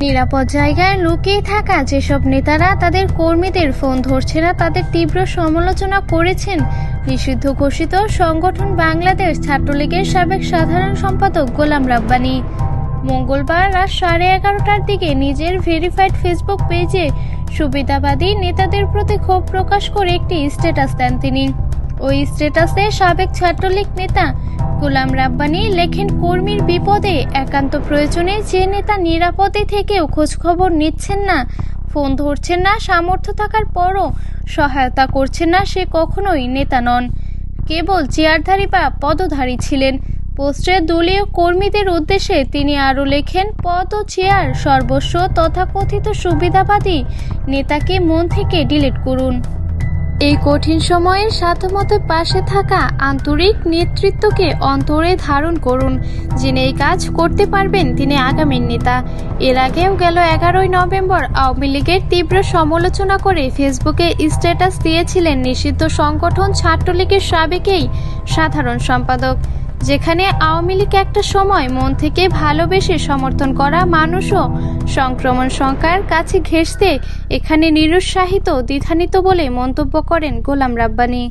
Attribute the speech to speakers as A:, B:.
A: নিরাপদ জায়গায় লুকিয়ে থাকা যেসব নেতারা তাদের কর্মীদের ফোন ধরছে না, তাদের তীব্র সমালোচনা করেছেন নিষিদ্ধ ঘোষিত সংগঠন বাংলাদেশ ছাত্রলীগের সাবেক সাধারণ সম্পাদক গোলাম রাব্বানী। মঙ্গলবার রাত 11:30টার দিকে নিজের ভেরিফাইড ফেসবুক পেজে সুবিধাবাদী নেতাদের প্রতি ক্ষোভ প্রকাশ করে একটি স্ট্যাটাস দেন তিনি। ওই স্ট্যাটাসে সাবেক ছাত্রলীগ নেতা গোলাম রাব্বানী লেখেন, কর্মীর বিপদে একান্ত প্রয়োজনে যে নেতা নিরাপদে থেকেও খোঁজখবর নিচ্ছেন না, ফোন ধরছেন না, সামর্থ্য থাকার পরও সহায়তা করছেন না, সে কখনোই নেতা নন, কেবল চেয়ারধারী বা পদধারী ছিলেন। পোস্টে দলীয় কর্মীদের উদ্দেশ্যে তিনি আরও লেখেন, পদ ও চেয়ার সর্বস্ব, তথাকথিত সুবিধাবাদী নেতাকে মন থেকে ডিলিট করুন। এই কঠিন সময়ে সাধ্যমতো পাশে থাকা আন্তরিক নেতৃত্বকে অন্তরে ধারণ করুন। যিনি এই কাজ করতে পারবেন তিনি আগামীর নেতা। এর আগেও গেল 11ই নভেম্বর আওয়ামী লীগের তীব্র সমালোচনা করে ফেসবুকে স্ট্যাটাস দিয়েছিলেন নিষিদ্ধ সংগঠন ছাত্রলীগের সাবেকেই সাধারণ সম্পাদক, যেখানে আওয়ামী লীগ একটা সময় মন থেকে ভালোবেসে সমর্থন করা মানুষও সংক্রমণ সংখ্যার কাছে ঘেঁষতে এখানে নিরুৎসাহিত দ্বিধান্বিত বলে মন্তব্য করেন গোলাম রাব্বানী।